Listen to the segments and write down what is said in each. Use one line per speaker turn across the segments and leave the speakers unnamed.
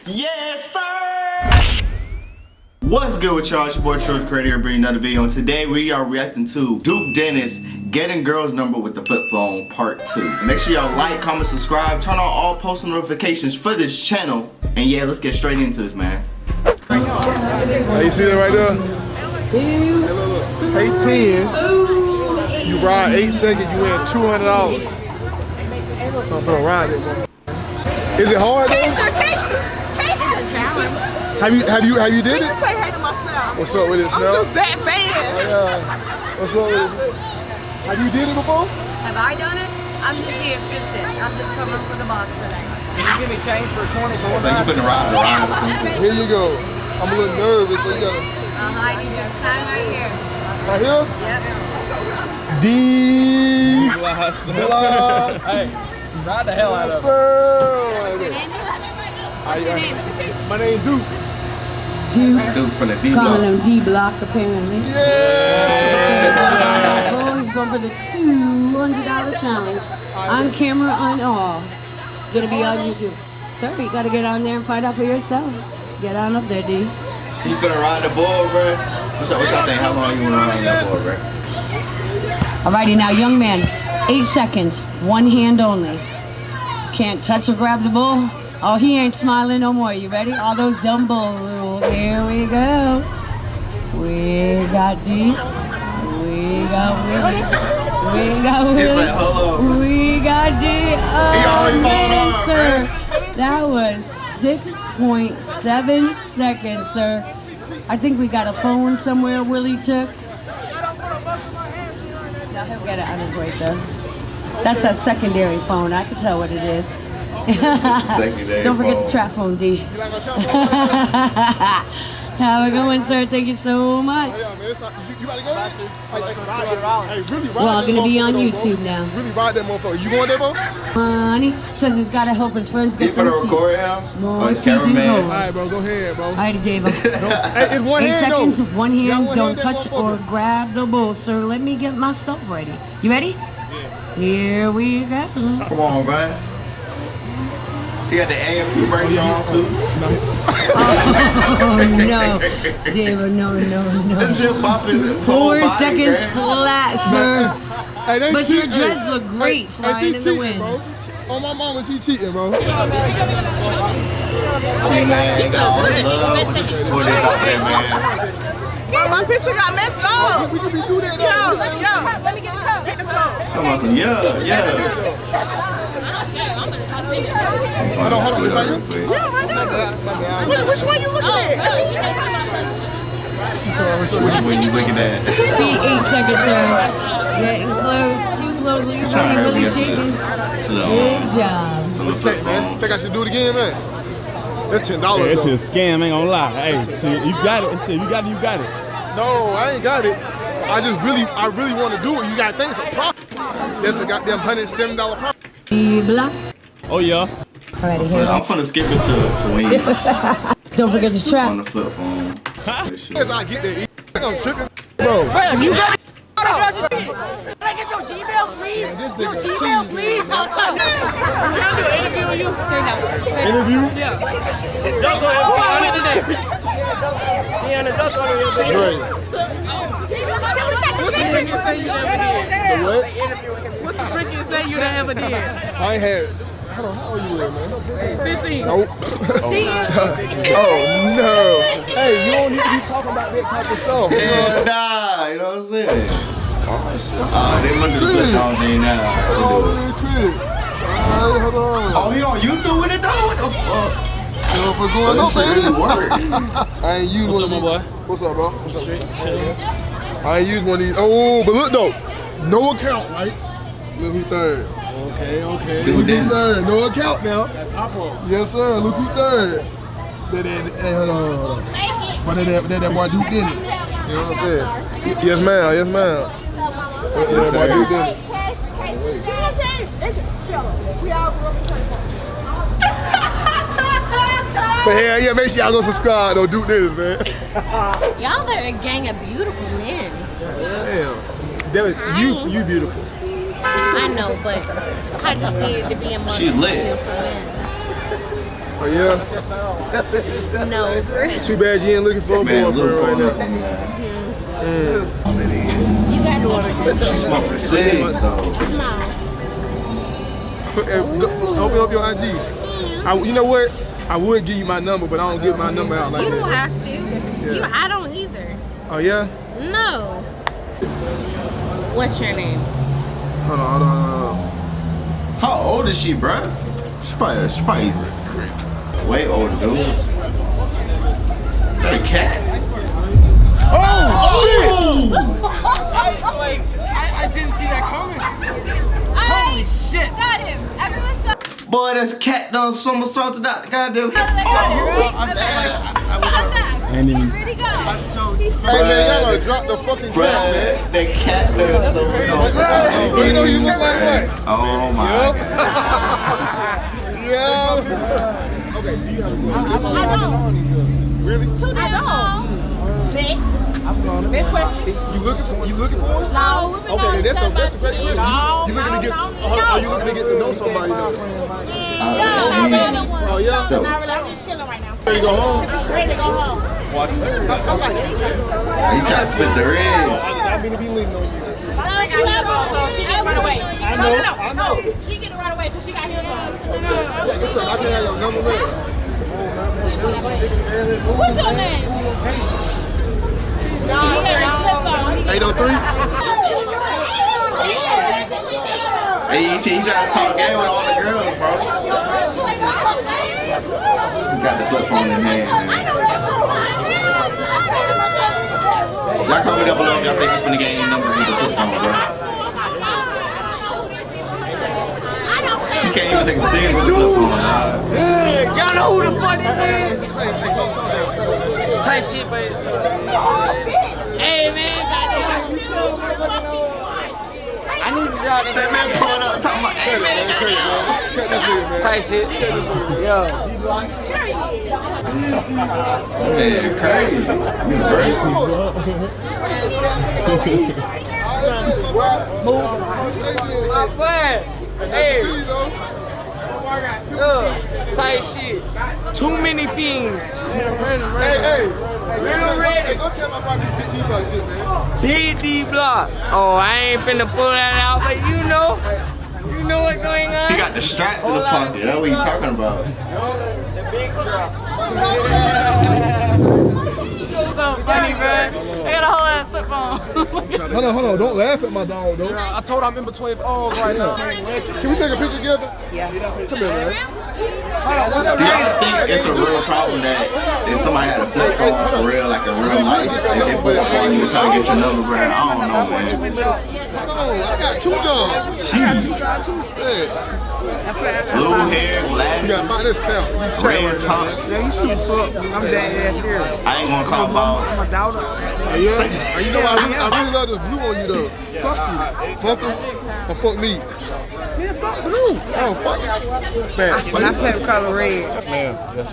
Yes, sir! What's good with y'all? It's your boy Troy Creator bringing another video, and today we are reacting to Duke Dennis Getting Girls Number with the Flip Phone Part 2. Make sure y'all like, comment, subscribe, turn on all post notifications for this channel, and yeah, let's get straight into this, man.
Hey, you see that right there? Hey, 10. You ride 8 seconds, you win $200. So I'm gonna ride it, bro. Is it hard though?
Case challenge.
Have you did it?
Say hey to myself.
What's up with it,
I'm
Snell?
just that fan.
What's up with it? Have you did it before?
Have I done it? I'm just the assistant. I'm just covering for the boss today.
Can you give me change for 20 for one?
So you finna ride around or something?
Here you go. I'm a little nervous, so you gotta.
I need you to sign right here.
Right here?
Yep.
D.
Hey, ride the hell out of it.
What's your name? What's your name?
My name's Duke.
Duke from the D
Calling
block.
him D-Block, apparently.
Yeah!
Oh, he's going for the $200 challenge. On camera, on all. Gonna be on YouTube. Sir, you gotta get on there and find out for yourself. Get on up there, D.
You finna ride the board, bro? What y'all think? How long you wanna ride that board, bro?
Alrighty, now, young man, 8 seconds, one hand only. Can't touch or grab the bull. Oh, he ain't smiling no more. You ready? All those dumb bull rules. Here we go. We got D. We got Willie. We got
It's
Willie.
like, hold on.
We got D.
He
Oh,
already falling
man,
off,
sir.
man.
That was 6.7 seconds, sir. I think we got a phone somewhere Willie took. Now he'll get it on his way, though. That's a secondary phone. I can tell what it is.
Secondary
Don't forget
phone.
the trap phone, D. Have a good one, sir. Thank you so much. Well, I'm gonna be on YouTube now.
Really ride that motherfucker. You going there, bro?
Money says he's gotta help his friends
You
get
finna
those seats.
record him?
No,
Oh, he's
it's easy
cameraman.
to go.
Alright, bro, go ahead, bro.
Alrighty, Dave.
Hey, it's one
8
hand,
seconds
though.
is one
You got
hand.
one
Don't
hand, that
touch or
motherfucker.
grab the bull, sir. Let me get my stuff ready. You ready? Yeah. Here we go.
Come on, man. You got the AMP brakes on, too.
Oh no, David, no.
This shit bopping
4 seconds flat, sir.
Hey, they
But your
cheat-
dreads
hey,
look great
hey,
flying
she
in the
cheating,
wind.
bro. Oh, my mama, she cheating, bro.
See, man, you got all this love. Put this out there, man.
My picture got messed up.
We can be do that,
Yo,
though.
let me get the code. Get the code.
Someone said, yeah.
Hold on,
Real
right
quick.
Yeah, right now. Which one you looking at?
Which one you looking at?
8 seconds, sir. Getting close, too close. Look
Trying to
at
hurry
really
us
shaking.
to
Good
the
job.
some of the flip
Hey, man,
phones.
think I should do it again, man? That's $10,
That
though.
shit scam, ain't gonna lie. Hey, shit, you got it. Shit, you got it.
No, I ain't got it. I really want to do it. You gotta think it's a profit. That's a goddamn $107 profit.
D-Block.
Oh yeah.
Alrighty, here.
I'm finna skip it to wings
Don't forget the
on
trap.
the flip phone. This shit.
As I get there, I'm tripping. Bro,
You got Can I get your Gmail, please?
this
Your
nigga
Gmail, please? Can I do an interview with you?
interview?
Yeah. Duck on him. Who are we today? He on the duck on him.
Great.
What's the freakiest thing you ever did?
The what?
What's the freakiest thing you ever did?
I ain't had. Hold on, how old you with, man?
15.
Nope. Oh no. Hey, you don't need to be talking about that type of stuff.
Yeah, nah, you know what I'm saying? Oh, shit. They want to do the flip phone thing now.
Oh, really quick. Alright, hold on.
Oh, he on YouTube with it, though? What the fuck?
Yo, for going
Oh,
up,
this shit
baby.
really work.
I ain't used
What's
one
up,
of
my
these.
boy?
What's up, bro? What's up? I ain't used one of these. Oh, but look though, no account, right? Look who third.
Okay.
Look
Dude,
who
Dennis.
third. No account now. Yes, sir. Look who third. Hey, hold on. But that boy Duke did it. You know what I'm saying? Yes, ma'am. Yes, ma'am. That boy Duke did it. But hell yeah, make sure y'all go subscribe. Don't do this, man.
Y'all are a gang of beautiful men.
Damn. That was, you beautiful.
I know, but I just needed to be amongst
She's lit.
beautiful men.
Oh yeah?
No.
Too bad you ain't looking for a
Man,
boyfriend right now.
You got something.
She smoking cigs though.
Small.
Open up your IG. You know what? I would give you my number, but I don't give my number out like
You
that.
don't have to.
Yeah.
I don't either.
Oh yeah?
No. What's your name?
Hold on.
How old is she, bruh? She probably way older, dude. That a cat?
Oh shit!
I didn't see that coming. Holy shit.
Got him. Everyone's up.
Boy, this cat done somersaulted out the goddamn
I'm back.
And then
Where'd he go?
Hey man, y'all gotta drop the fucking cat, man.
Bruh, the cat done somersaulted out.
Well, you know you look like what?
Oh my god.
Yeah. Okay, do you have a
I don't.
Really?
Too damn long. Next. Next question.
You looking for one?
No, we've been
Okay,
on
that's a great question.
No,
You looking to get? Are you looking to get to know somebody though? Oh yeah.
Still.
I'm just chilling right now.
Ready to go home?
Ready to go home.
You trying to spit the rig?
I mean to be leaning on you.
She get right away.
I know.
She get it right away because she got heels on.
Listen, I can have your number, man.
What's your name?
803.
Hey, he trying to talk game with all the girls, bro. He got the flip phone in hand, man. Y'all comment down below if y'all think you finna get any numbers with the flip phone, bro. You can't even take him serious with the flip phone, dog.
Y'all know who the fuck this is? Type shit, but. Hey, man, I need to drop
That man pulled up talking about, hey, man,
type shit. Yo.
man, crazy. University.
My friend. Hey. Tight shit. Too many fiends.
Hey.
Real ready.
Go tell my partner Big D about shit, man.
Big D block. Oh, I ain't finna pull that out, but you know what's going on.
He got the strap in the pocket. That's what you talking about.
The big drop. So funny, man. I got a whole ass flip phone.
Hold on. Don't laugh at my dog, though.
I told I'm in between his arms right now.
Can we take a picture together? Yeah. Come here, man.
Do y'all think it's a real problem that if somebody had a flip phone for real, like in real life, and they pull up on you and try to get your number, bro? I don't know, man.
Oh, I got 2 jobs.
She blue hair,
You got
glasses,
my this count.
red top.
Yeah, you see what's up. I'm dead ass serious.
I ain't gonna talk about.
I'm a daughter.
Oh, yeah? You know, I really love this blue on you, though. Fuck you. Fuck him or fuck me.
Yeah, fuck blue.
Oh, fuck you. Man,
When I play with color red.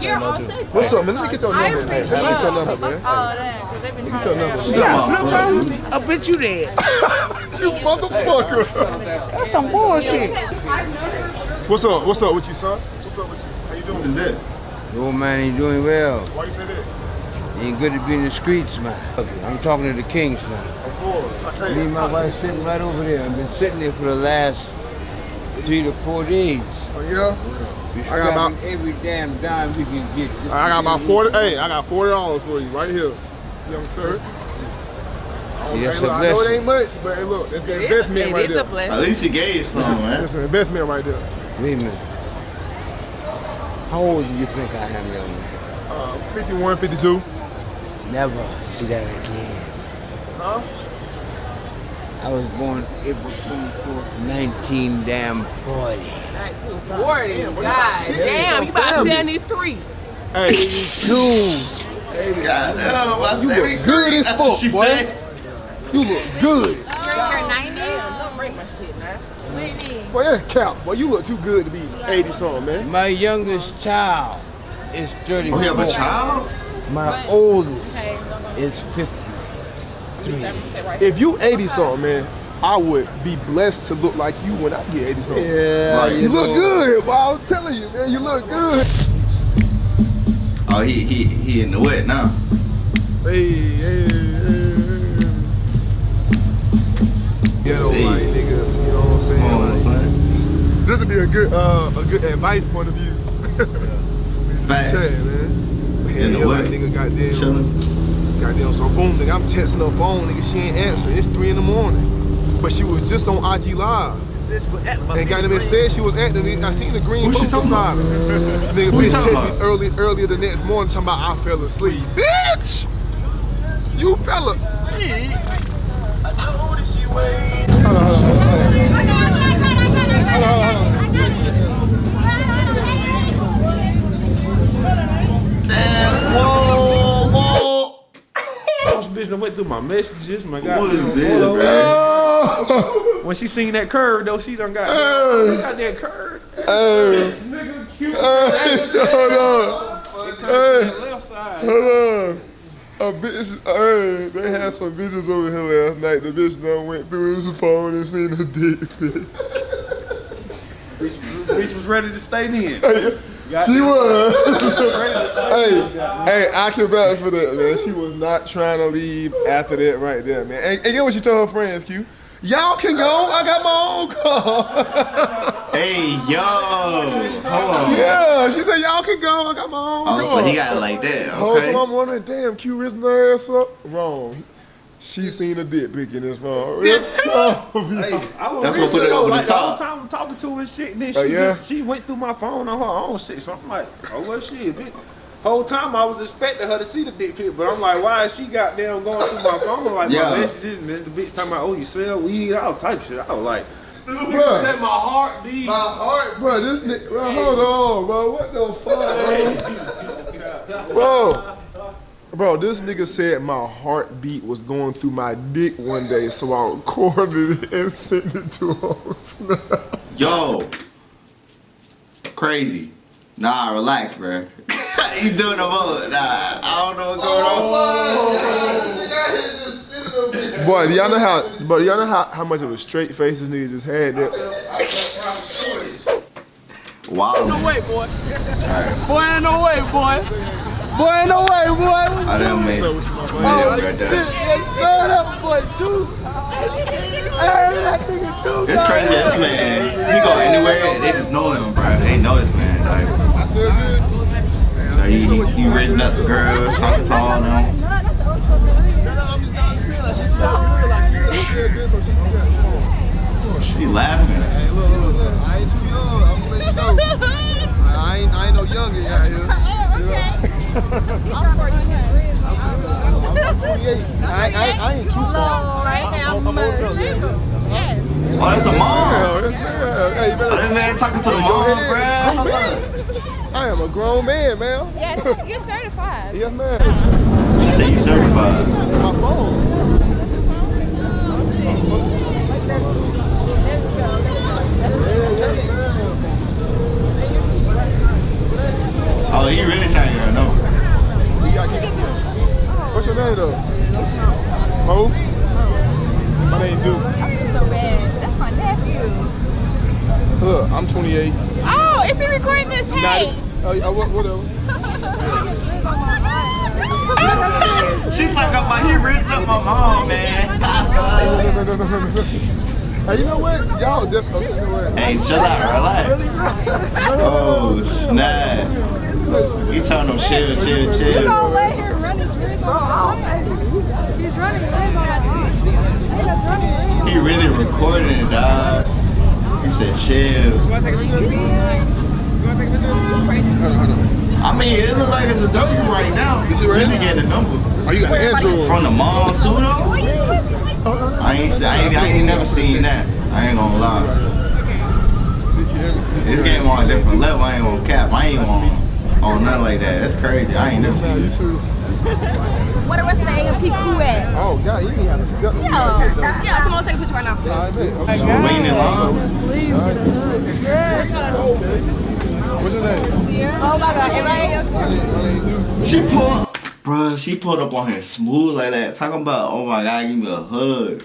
You're also
what's up, man? Let me get your number, man. Let me get your number, man.
all that because they've been
Get your number.
Yeah, flip phone. I bet you dead.
You motherfucker.
That's some bullshit.
What's up with you, son? What's up with you? How you doing?
What is that?
The old man ain't doing well.
Why you say that?
He ain't good to be in the streets, man. I'm talking to the kings now.
Of course. I
Me and my wife sitting right over there. I've been sitting there for the last 3 to 4 days.
Oh, yeah?
We
I got about-
scrapping every damn dime we can get.
I got about 40. Hey, I got $40 for you right here, young sir.
See,
Hey,
that's
look,
a
I know it
blessing.
ain't much, but hey, look, it's an investment right there.
At least he gave you some, man.
It's an investment right there.
Wait a minute. How old do you think I am, young man?
51, 52.
Never see that again.
Huh?
I was born April 24th, 1940.
40. God damn, you about 73.
Hey,
God, no, I
you
said
look good as fuck,
she
boy.
said.
You look good.
You're 90s? Don't break my shit, man. Whitney.
Boy, that's cap. Boy, you look too good to be 80-something, man.
My youngest child is 34.
Oh, you have a child?
My oldest is 53.
If you 80-something, man, I would be blessed to look like you when I get 80-something.
Yeah,
Right.
You look good, boy. I'm telling you, man. You look good.
Oh, he in the wet now.
Hey. Ghetto like nigga, you know what I'm saying?
Come on, son.
This would be a good advice point of view.
Facts.
Man.
In the wet.
Like, nigga goddamn
chilling.
So boom, nigga, I'm texting her phone, nigga, she ain't answering. It's 3 in the morning. But she was just on IG Live. And goddamn said she was acting. I seen the green post beside her. Nigga, bitch text me earlier the next morning talking about I fell asleep. Bitch! You fella. Hold on.
Damn, whoa.
This bitch done went through my messages, my God.
What is this, man?
When she seen that curve, though, she done got that curve. This nigga cute.
Hold on.
Left side.
Hold on. A bitch, they had some bitches over here last night. The bitch done went through his phone and seen a dick pic.
Bitch was ready to stay in.
She was. Hey, I can vouch for that, man. She was not trying to leave after that right there, man. And get what she told her friends, Q. Y'all can go, I got my own car.
Hey, yo. Hold on.
Yeah, she said, y'all can go, I got my own car.
Oh, so he got it like that,
Oh,
okay.
so I'm wondering, damn, Q rizzing her ass up? Wrong. She seen a dick pic in his phone.
Hey,
That's what put it over the top.
The whole time I'm talking to her and shit, and then she went through my phone on her own shit. So I'm like, oh well, shit, bitch. Whole time I was expecting her to see the dick pic, but I'm like, why is she goddamn going through my phone like my messages, and then the bitch talking about, oh, you sell weed, all type of shit. I was like, this nigga said my heart beat.
My heart, bro. This nigga, bro, hold on, bro. What the fuck, bro, this nigga said my heartbeat was going through my dick one day, so I recorded it and sent it to him.
Yo. Crazy. Nah, relax, bro. You doing the most. Nah, I don't know what's going on.
Boy, do y'all know how much of a straight face this nigga just had there?
Wow.
No way, boy.
Right.
Boy, ain't no way, boy. Boy, ain't no way, boy.
I done made it. Right there.
Yes, sir, that boy, dude. That nigga, dude.
It's crazy, this man. He go anywhere, they just know him, bro. They know this man. Like, he raising up the girls, something tall now. She laughing.
Hey, look, I ain't too young. I'm gonna let you know. I ain't no youngin' out here.
I'm 48.
I ain't too far.
Right now, I'm yes.
Oh, that's a mom.
Hey,
Oh, that man talking to the mom, bro.
I am a grown man, man.
Yes, you're certified.
Yes, man.
She said you certified.
My phone.
Oh, he really trying to get her number.
What's your name, though? Mo? My name Duke.
I feel so bad. That's my nephew.
Look, I'm 28.
Oh, is he recording this? Hey.
Whatever.
She talking about he rizzed up my mom, man.
No. Hey, you know what? Y'all definitely, you know what?
Hey, chill out, relax. Oh, snap. He telling them chill.
He's running
He really recording it, dog. He said chill.
Hold on.
I mean, it looks like it's a W right now.
You see right
Really
here?
getting a number.
Oh, you got Android.
From the mom too, though? I ain't never seen that. I ain't gonna lie. This game on a different level. I ain't gonna cap. I ain't on nothing like that. That's crazy. I ain't never seen this.
Where the rest of the AMP crew at?
Oh, God, you ain't have to step me.
Yeah, come on, take a picture right now.
Waiting in line.
What's your name?
Oh my God, am I
She pulled up on him smooth like that, talking about, oh my God, give me a hug.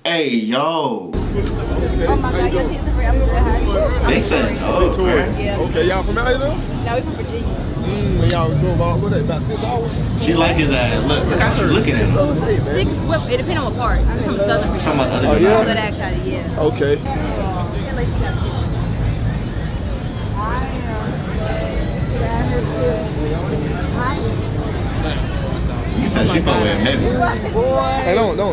Hey, yo.
Oh my God, your kids are free. I'm gonna say hi.
They said, oh, man.
Yeah.
Okay, y'all from out here though?
Now we from Virginia.
And y'all drove all with it about 6 hours.
She like his ass. Look how she looking at him.
Hey, man.
6, well, it depends on what part. I'm from Southern.
Talking about the other
Oh,
girl.
yeah?
So that kind of, yeah.
Okay.
You can tell she fuck with him heavy.
Hey, don't do.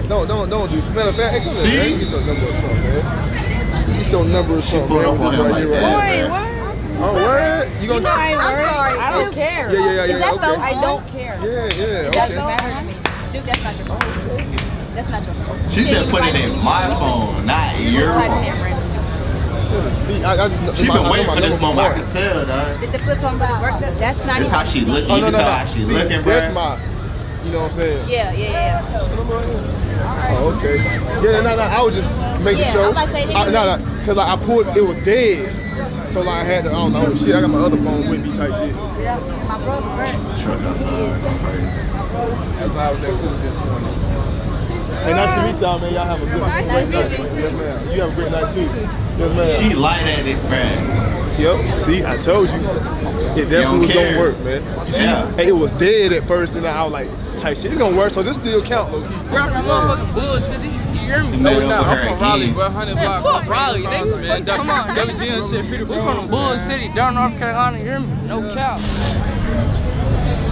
Matter of fact, hey, come
See?
here, man. Get your number or something, man. Get your number or something,
pulled
man.
up on him like that.
Wait, what?
Oh, word? You gonna?
I'm sorry.
I don't care.
Yeah,
Is that
okay.
the
I don't care.
Yeah,
That
okay.
don't matter to me. Dude, that's not your phone. That's not your phone.
She said put it in my phone, not your phone. She been waiting for this moment. I can tell, dog.
Did the flip phone work? That's not
This
even-
how she looking.
Oh,
You
no,
can
no,
tell
no.
how she
See,
looking,
that's
bro.
my, you know what I'm saying?
Yeah.
Oh, okay. Yeah, no, I was just making
Yeah,
sure.
I'm about to say they can-
No, because I pulled, it was dead. So like I had to, I don't know, shit, I got my other phone with me type shit.
Yeah, my brother, right?
Truck outside.
That's why I was there this morning. Hey, nice to meet y'all, man. Y'all have a good
Nice to
night.
meet you.
Yes, ma'am. You have a great night too. Yes, ma'am.
She light at it, man.
Yep. See, I told you. It definitely was
care.
gonna work, man. You see,
Yeah.
hey, it was dead at first, and I was like, type shit, it's gonna work, so this still count, low key.
Bro, that motherfucking bullshit. You hear me?
No,
nah,
I'm
I'm from Raleigh,
again.
bro. 100 block. Fuck Raleigh, niggas, man. Come on, WGN shit. We from Bull City, down North Carolina. You hear me? No cap.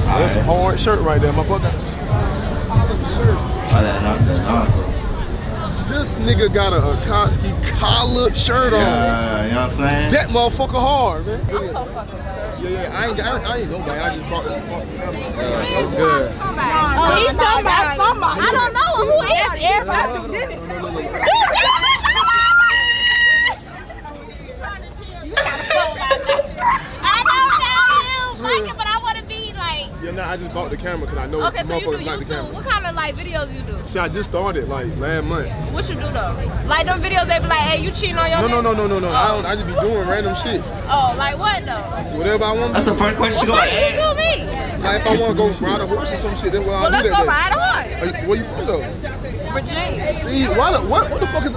That's a hard shirt right there, my brother.
Oh, that knocked that nonsense.
This nigga got a Akatsuki collared shirt on.
Yeah, you know what I'm saying?
That motherfucker hard, man.
I'm so fucking good.
Yeah, I ain't nobody. I just bought the camera. That's good.
Oh, he's somebody. I don't know who is everybody. I don't know him, but I want to be like.
Yeah, nah, I just bought the camera because I know
Okay, so you do
motherfuckers like the
YouTube.
camera.
What kind of like videos you do?
Shit, I just started like last month.
What you do though? Like them videos they be like, hey, you cheating on your
No.
nigga?
I just be doing random shit.
Oh, like what though?
Whatever I want.
That's the first question she go like,
You
hey.
tell me.
Like if I want to go ride a horse or some shit, then
Well,
I'll
let's
do
go
that.
ride a horse.
Where you from though?
Virginia.
See, what the fuck is?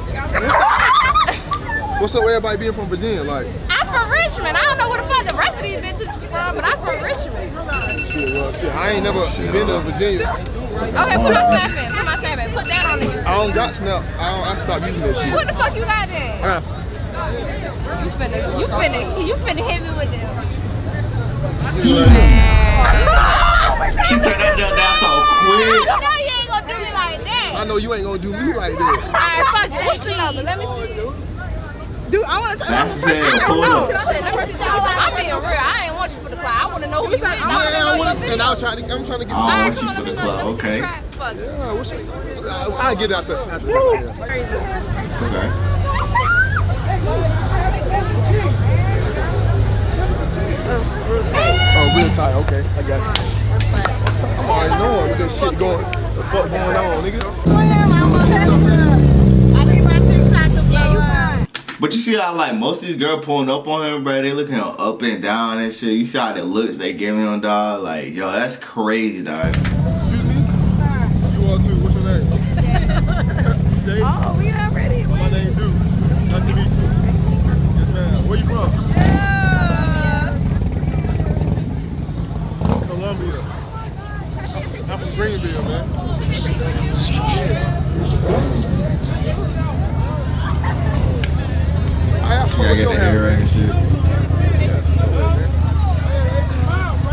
What's up with everybody being from Virginia? Like,
I'm from Richmond. I don't know where the fuck the rest of these bitches is from, but I'm from Richmond.
shit, well, shit, I ain't never been to Virginia.
Okay, put my snap in. Put my snap in. Put that on the
I don't got Snap. I stopped using that shit.
What the fuck you got then?
I got,
You finna hit me with them.
She turned that junk down so quick.
You know you ain't gonna do me like that.
I know you ain't gonna do me like that.
Alright, fuck that cheese. Let me see.
Dude, I want to
Fast as hell, pull up.
Shit, let me see. I'm being real. I ain't want you for the clout. I wanna know who you is. I wanna know your business.
And I was trying to, I'm trying to get
Oh,
to
I
you.
want you for the club, okay.
Yeah, what's I'll get it after.
Okay.
Oh, real tight. Okay, I got it. I'm already knowing what this shit going. The fuck going on, nigga?
I need my TikTok to blow up.
But you see how like most of these girls pulling up on him, bro, they looking up and down and shit. You see how the looks they giving him, dog. Like, yo, that's crazy, dog.
Excuse me? You are too. What's your name? Jay?
Oh, we already.
My name Duke. Nice to meet you. Yes, ma'am. Where you from? Columbia. I'm from Greenville, man.
She gotta get the hair right and shit.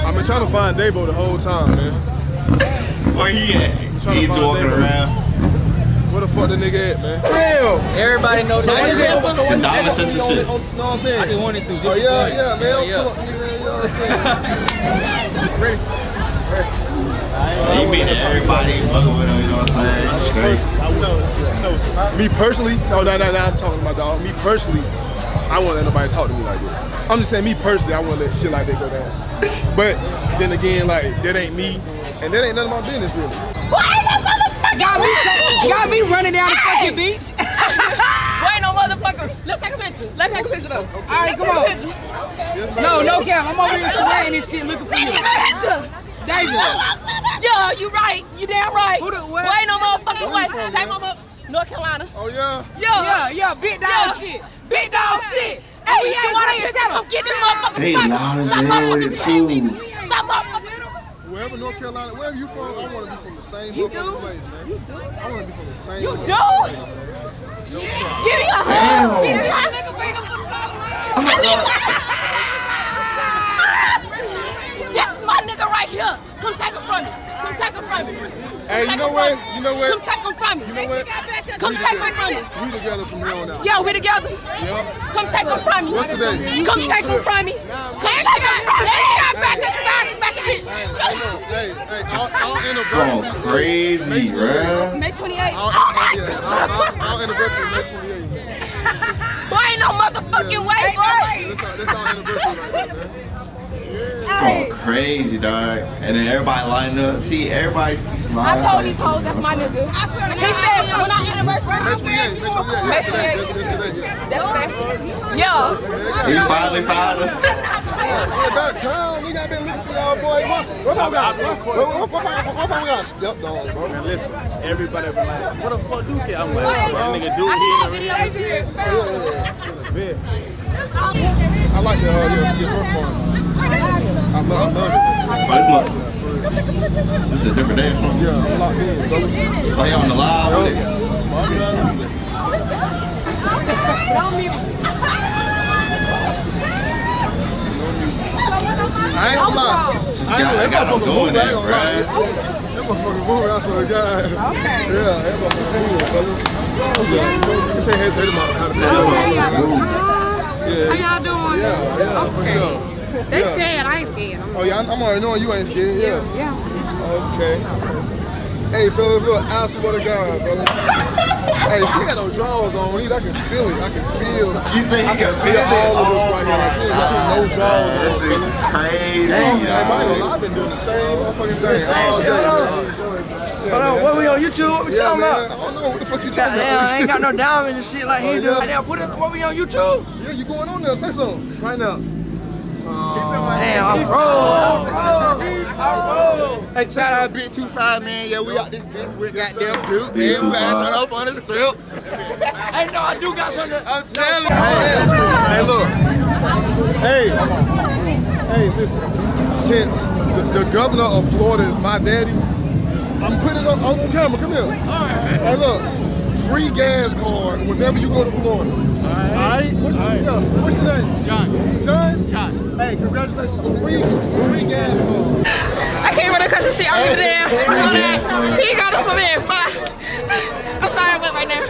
I've been trying to find Davo the whole time, man.
Where he at?
trying to
He's
find
walking
David.
around.
Where the fuck the nigga at, man?
Real. Everybody knows
So
that shit.
The diamond test and shit.
Know what I'm saying?
I just wanted to.
Oh yeah, man.
Oh, yeah.
Pull up, nigga, you know what I'm saying? Ready?
So he meeting everybody, fucking with him, you know what I'm saying? Straight.
Me personally, no, I'm talking about dog. Me personally, I won't let nobody talk to me like that. I'm just saying, me personally, I won't let shit like that go down. But then again, like that ain't me, and that ain't none of my business really.
Got me running down the fucking beach. Wait, no motherfucker. Let's take a picture. Let's take a picture though. All right, come on.
Yes, ma'am.
No cap. I'm over here sweating this shit looking for you. Deja.
Yeah, you right. You damn right.
Who the what?
Boy, ain't no motherfucking
Where you
way.
from,
Same
man?
mother, North Carolina.
Oh yeah.
Yeah.
Yeah, big dog shit.
Big dog shit. Hey, you want a picture? Come get this motherfucker.
They loud as hell with it too.
Stop motherfucker.
Wherever North Carolina, wherever you from, I want to be from the same motherfucking place, man. You do? I want to be from the same.
You do? Give me a hug. Give me a nigga finger for This is my nigga right here. Come take him from me. Come take him from me.
Hey, you know what? You know what?
Come take him from me.
You know what?
Come take him from me.
We together from here on out.
Yo, we together.
Yep.
Come take him from me.
What's today?
Come take him from me. Come take him from me. Back to the
Hey, our anniversary.
Going crazy, bruh.
May 28th.
Our anniversary is May 28th.
Boy, ain't no motherfucking way, boy.
That's our anniversary right there, man.
Going crazy, dog. And then everybody lining up. See, everybody smiling.
I told these hoes that's my nigga. He said when our anniversary.
May 28th.
May 28th. That's today. Yo.
He finally found him.
About time. We got been looking for y'all, boy. What we got stepped on, bro?
Man, listen, everybody be like, what the fuck do you? I'm like, that nigga do here.
I like your performance. I love it.
This is a different day or something?
Yeah, I'm locked in, brother.
Oh, you on the live with it?
I ain't gonna lie.
Just got him going there, bruh.
That motherfucking moving, I swear to God. Okay. Yeah, that motherfucking moving, brother. Say hey to my
How y'all doing?
Yeah, for sure.
They scared. I ain't scared.
Oh yeah, I'm already knowing you ain't scared. Yeah. Okay. Hey, fellas, look, I swear to God, brother. Hey, she got no drawers on. I can feel it. I can feel.
You say you can feel
all of this right here. She got no drawers on.
This is crazy.
I've been doing the same motherfucking thing all day.
Hold on, what we on YouTube? What we talking about?
I don't know what the fuck you talking
Damn, I
about.
ain't got no diamonds and shit like he do. Damn, what we on YouTube?
Yeah, you going on there? Say something right now.
Damn, I'm roll.
Hey, shout out Big 25, man. Yeah, we got this bitch. We got them dude, man. We got to turn up on the trip.
Hey, no, I do got something.
I'm telling you. Hey, look. Hey, listen. Since the governor of Florida is my daddy, I'm putting it on camera. Come here. Hey, look. Free gas card whenever you go to Florida. Alright? What's your name? John. John? Hey, congratulations. Free gas card.
I can't run across the shit. I'm there. He got us for me. Bye. I'm sorry I went right now.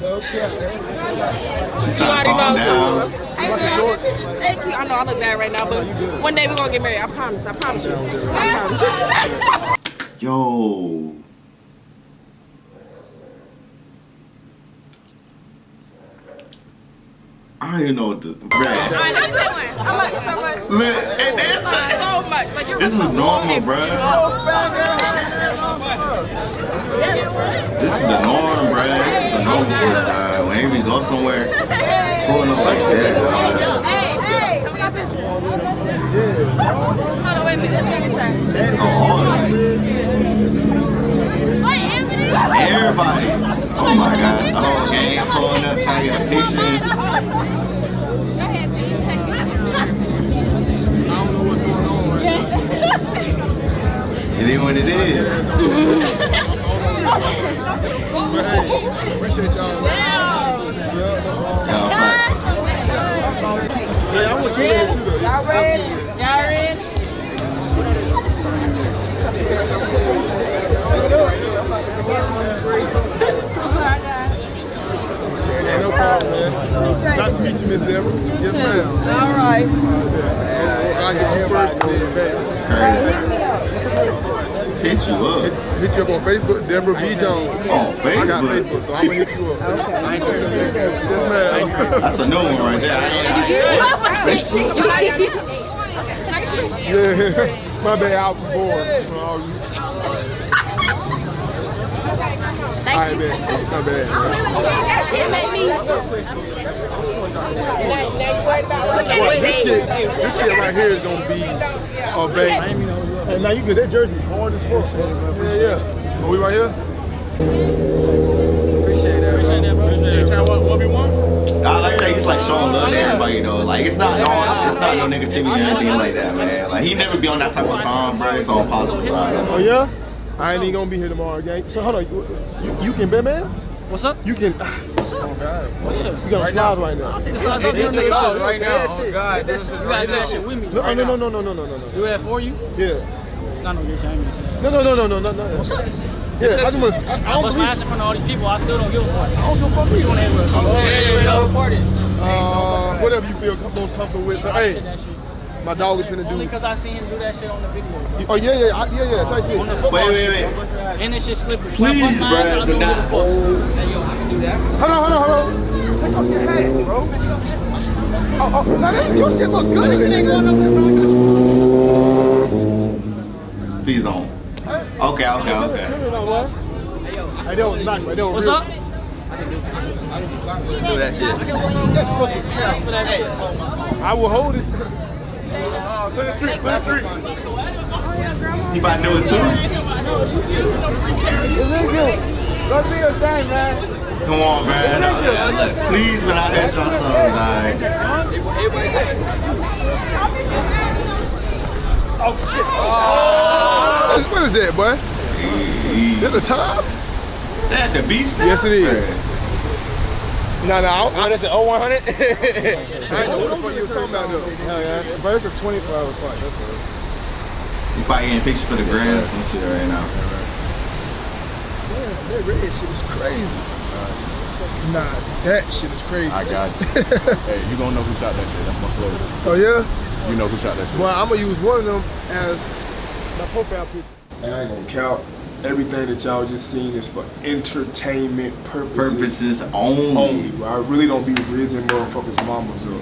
Okay.
You already know.
Thank
you. I know I look bad right now, but one day we're gonna get married. I promise. I promise you. I promise you.
Yo. I don't even know what to.
I like it so much. So much. Like
This is normal, bruh. This is the norm, bruh. This is the norm for when we go somewhere, pulling up like that.
Hey, we got this. Hold on, wait a minute.
Everybody. Oh my gosh. The whole gang pulling up, trying to get a picture.
I don't know what's going on right now.
It is what it is.
But hey, appreciate y'all.
Y'all facts.
Hey, I want you in here too, though.
Y'all ready? Y'all ready?
Hey, no problem, man. Nice to meet you, Miss Deborah. Yes, ma'am.
All right.
I'll get you first and then back.
Crazy. Hit you up.
Hit you up on Facebook, Deborah B. Jones.
Oh,
I got
Facebook.
Facebook, so I'm gonna hit you up. Okay. Yes, ma'am.
That's a new one right there.
Yeah, my bad, I was bored. Alright, man. My bad.
That shit made me.
This shit right here is gonna be a bang. Hey, now you good. That jersey hard as fuck. Yeah. Are we right here?
Appreciate that, bro.
Appreciate that, bro. What we want?
I like that he's like showing love to everybody though. Like it's not no negativity or anything like that, man. Like he never be on that type of time, bro. It's all positive vibes.
Oh yeah? I ain't even gonna be here tomorrow, gang. So hold on, you can bet, man?
What's up?
You can.
What's up?
Oh God.
Oh, yeah.
You got a slide right now.
I'll take the slides. I'll take the slides
right now. Oh God.
You gotta do that shit with me.
No,
right
no,
now.
no.
Do that for you?
Yeah.
I know this shit. I ain't gonna say
No.
What's up?
Yeah, I just want to. I
I
don't
bust my ass in front of all these people. I still don't give a fuck.
I don't give a fuck.
What you want to hit with?
Whatever you feel most comfortable with. So, hey, my dog is finna
Only
do.
because I seen him do that shit on the video.
Oh yeah. Type shit.
On the football
Wait.
shit. And this shit slippery.
Please,
If I bust my ass, I
bro,
don't
do
give a
not
fuck.
hold.
Hey, yo, I can do that.
Hold on. Take off your hat, bro. Oh, your shit look good.
This shit ain't going nowhere, bro.
Please don't. Okay.
Hey, that was nice, right? That was
What's
real.
up?
Do that shit.
That's fucking cap.
For that shit.
I will hold it.
Clear the street.
He about to do it too.
Go do your thing, man.
Come on, man. Please, when I ask y'all something, like.
What is that, boy? Is that the top?
That the beast?
Yes, it is. No,
That's an 0100?
I ain't know what the fuck you was talking about though.
Hell yeah. But it's a 24-hour clock. That's all.
You probably getting pictures for the gram or some shit right now.
Damn, that red shit is crazy. Nah, that shit is crazy.
I got you. Hey, you gonna know who shot that shit. That's my slogan.
Oh yeah?
You know who shot that shit.
Well, I'm gonna use one of them as my profile picture. I ain't gonna count. Everything that y'all just seen is for entertainment
Purposes only.
Bro. I really don't be raising motherfuckers' mamas up.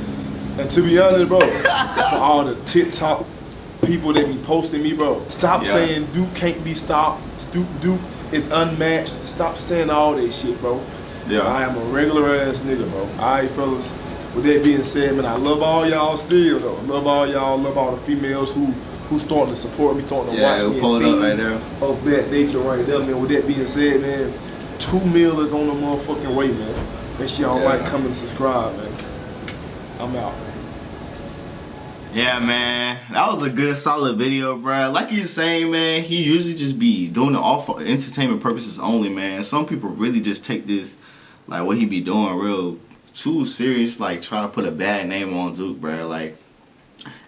And to be honest, bro, for all the TikTok people that be posting me, bro, stop saying Duke can't be stopped. Duke is unmatched. Stop saying all that shit, bro.
Yeah.
I am a regular ass nigga, bro. Alright, fellas. With that being said, man, I love all y'all still, though. I love all y'all. Love all the females who starting to support me, starting to watch me.
Pull it up right there.
Of that nature right there, man. With that being said, man, 2 mil is on the motherfucking way, man. Make sure y'all like, comment, and subscribe, man. I'm out, man.
Yeah, man. That was a good, solid video, bro. Like he's saying, man, he usually just be doing it all for entertainment purposes only, man. Some people really just take this, like, what he be doing real too serious, like, trying to put a bad name on Duke, bro. Like,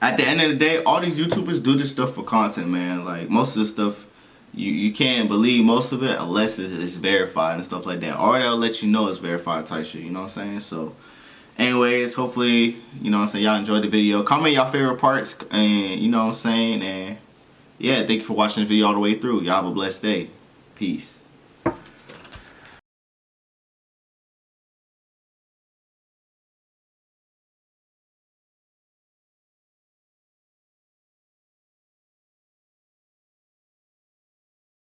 at the end of the day, all these YouTubers do this stuff for content, man. Like, most of this stuff, you can't believe most of it unless it's verified and stuff like that. Or they'll let you know it's verified type shit, you know what I'm saying? So, anyways, hopefully, you know what I'm saying, y'all enjoyed the video. Comment y'all favorite parts, and, you know what I'm saying? And, yeah, thank you for watching the video all the way through. Y'all have a blessed day. Peace.